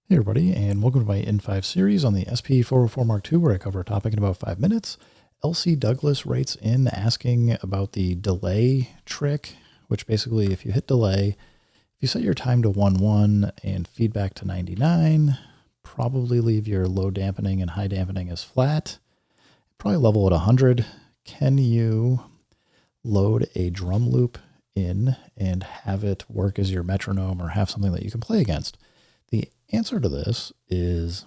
Hey everybody, and welcome to my N5 series on the SP404 Mark II, where I cover a topic in about 5 minutes. LC Douglas writes in asking about the delay trick, which basically if you hit delay, if you set your time to 1.1 and feedback to 99, probably leave your low dampening and high dampening as flat, probably level at 100. Can you load a drum loop in and have it work as your metronome or have something that you can play against? The answer to this is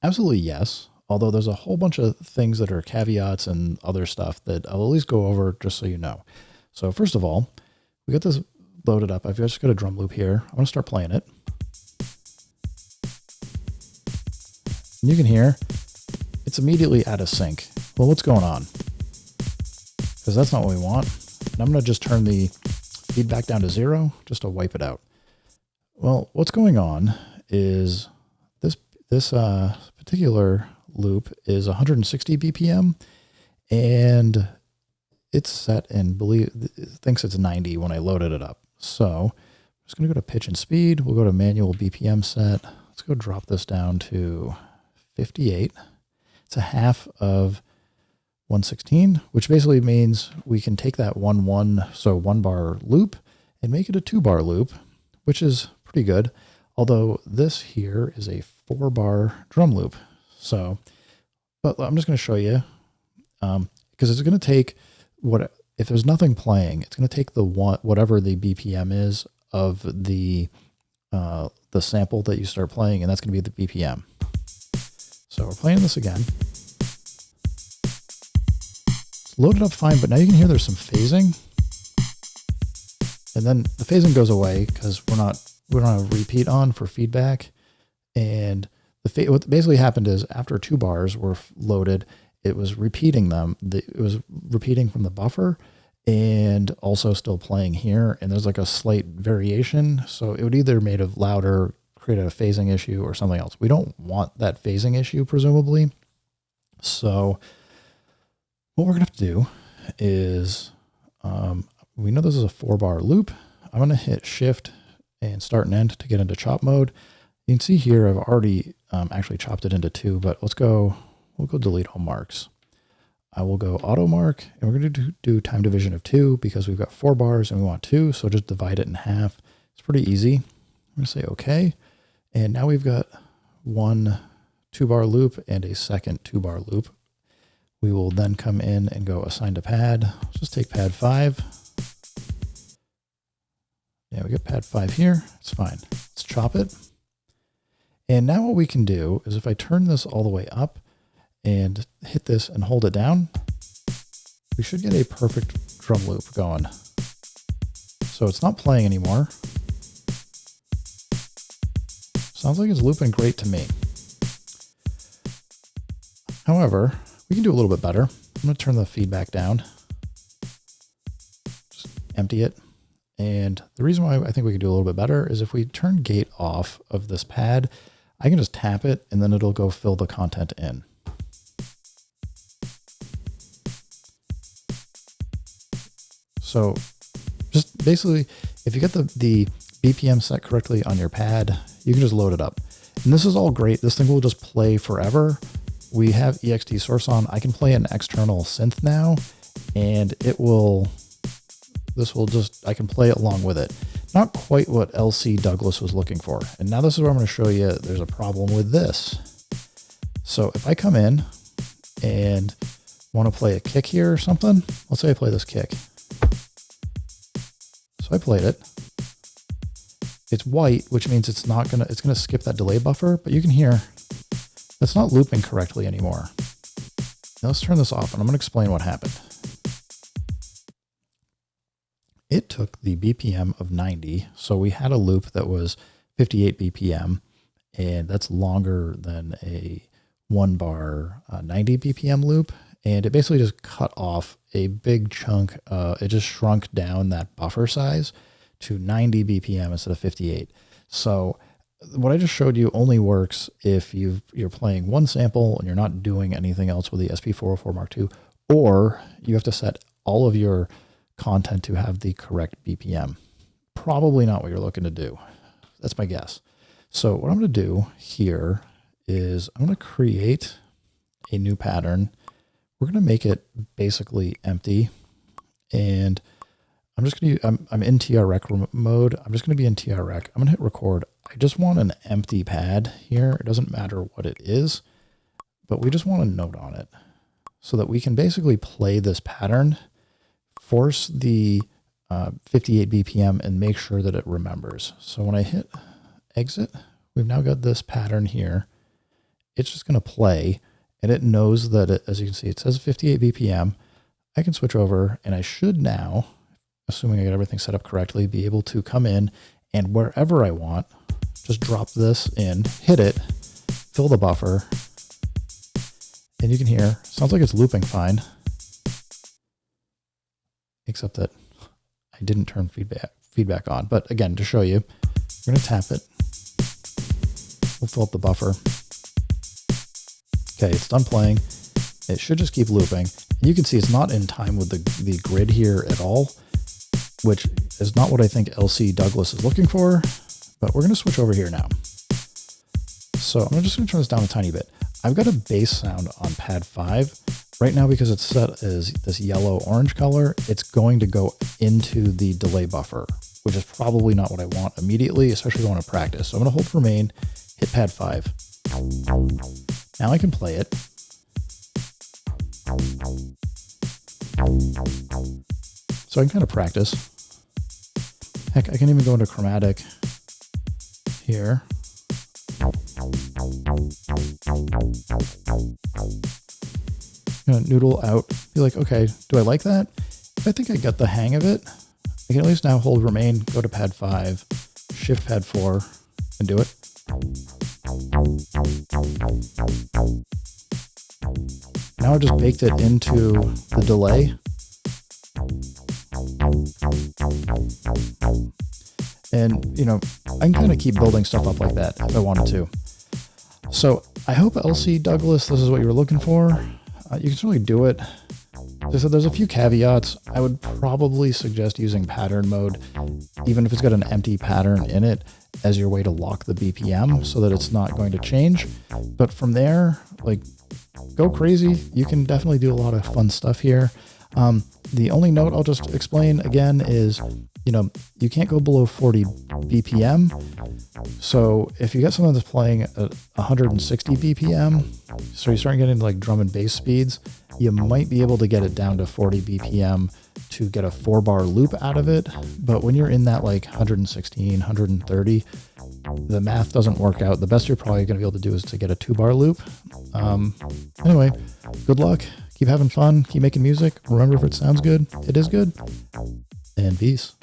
absolutely yes, although there's a whole bunch of things that are caveats and other stuff that I'll at least go over just so you know. So first of all, we got this loaded up. I've just got a drum loop here. I'm going to start playing it. And you can hear it's immediately out of sync. Well, what's going on? Because that's not what we want. And I'm going to just turn the feedback down to 0 just to wipe it out. Well, what's going on is this particular loop is 160 BPM, and it's set and thinks it's 90 when I loaded it up. So I'm just going to go to pitch and speed. We'll go to manual BPM set. Let's go drop this down to 58. It's a half of 116, which basically means we can take that 1 bar loop and make it a 2-bar loop, which is pretty good. Although this here is a 4-bar drum loop. So, but I'm just going to show you, because it's going to take if there's nothing playing, it's going to take whatever the BPM is of the sample that you start playing, and that's going to be the BPM. So we're playing this again. It's loaded up fine, but now you can hear there's some phasing. And then the phasing goes away because we don't have a repeat on for feedback. And what basically happened is after 2 bars were loaded, it was repeating them. It was repeating from the buffer and also still playing here. And there's like a slight variation. So it would either made it louder, create a phasing issue or something else. We don't want that phasing issue, presumably. So what we're going to have to do is, we know this is a 4-bar loop. I'm going to hit shift and start and end to get into chop mode. You can see here I've already actually chopped it into 2, but we'll go delete all marks. I will go auto mark, and we're going to do time division of 2 because we've got 4 bars and we want 2, so just divide it in half. It's pretty easy. I'm going to say OK, and now we've got one 2-bar loop and a second 2-bar loop. We will then come in and go assign to pad. Let's just take pad 5. Yeah, we got pad 5 here. It's fine. Let's chop it. And now what we can do is if I turn this all the way up and hit this and hold it down, we should get a perfect drum loop going. So it's not playing anymore. Sounds like it's looping great to me. However, we can do a little bit better. I'm going to turn the feedback down. Just empty it. And the reason why I think we could do a little bit better is if we turn gate off of this pad, I can just tap it and then it'll go fill the content in. So just basically, if you get the BPM set correctly on your pad, you can just load it up. And this is all great. This thing will just play forever. We have EXT source on. I can play an external synth now, and I can play it along with it. Not quite what LC Douglas was looking for. And now this is where I'm going to show you there's a problem with this. So if I come in and want to play a kick here or something, let's say I play this kick. So I played it. It's white, which means it's going to skip that delay buffer, but you can hear that's not looping correctly anymore. Now let's turn this off and I'm going to explain what happened. It took the BPM of 90. So we had a loop that was 58 BPM, and that's longer than a 1-bar 90 BPM loop. And it basically just cut off a big chunk. It just shrunk down that buffer size to 90 BPM instead of 58. So what I just showed you only works if you're playing one sample and you're not doing anything else with the SP404 Mark II, or you have to set all of your content to have the correct BPM. Probably not what you're looking to do. That's my guess. So what I'm going to do here is I'm going to create a new pattern. We're going to make it basically empty. And I'm just going to, I'm in TREC mode. I'm just going to be in TREC. I'm going to hit record. I just want an empty pad here. It doesn't matter what it is, but we just want a note on it so that we can basically play this pattern, force the 58 BPM and make sure that it remembers. So when I hit exit, we've now got this pattern here. It's just going to play, and it knows that it, as you can see, it says 58 BPM. I can switch over, and I should now, assuming I got everything set up correctly, be able to come in and wherever I want, just drop this in, hit it, fill the buffer, and you can hear, sounds like it's looping fine, except that I didn't turn feedback on. But again, to show you, we're going to tap it. We'll fill up the buffer. Okay, it's done playing. It should just keep looping. And you can see it's not in time with the grid here at all, which is not what I think LC Douglas is looking for, but we're going to switch over here now. So I'm just going to turn this down a tiny bit. I've got a bass sound on pad 5. Right now, because it's set as this yellow-orange color, it's going to go into the delay buffer, which is probably not what I want immediately, especially if I want to practice. So I'm going to hold remain, hit pad 5. Now I can play it. So I can kind of practice. Heck, I can even go into chromatic here. Gonna noodle out, be like, okay, do I like that? If I think I got the hang of it, I can at least now hold remain, go to pad 5, shift pad 4, and do it. Now I've just baked it into the delay. And, you know, I can kind of keep building stuff up like that if I wanted to. So I hope LC Douglas, this is what you were looking for. You can certainly do it. As I said, there's a few caveats. I would probably suggest using pattern mode, even if it's got an empty pattern in it, as your way to lock the BPM so that it's not going to change. But from there, like, go crazy. You can definitely do a lot of fun stuff here. The only note I'll just explain again is, you know, you can't go below 40 BPM. So if you got something that's playing at 160 BPM, so you start getting like drum and bass speeds, you might be able to get it down to 40 BPM to get a 4-bar loop out of it. But when you're in that like 116, 130, the math doesn't work out. The best you're probably going to be able to do is to get a 2-bar loop. Anyway, good luck. Keep having fun. Keep making music. Remember, if it sounds good, it is good. And peace.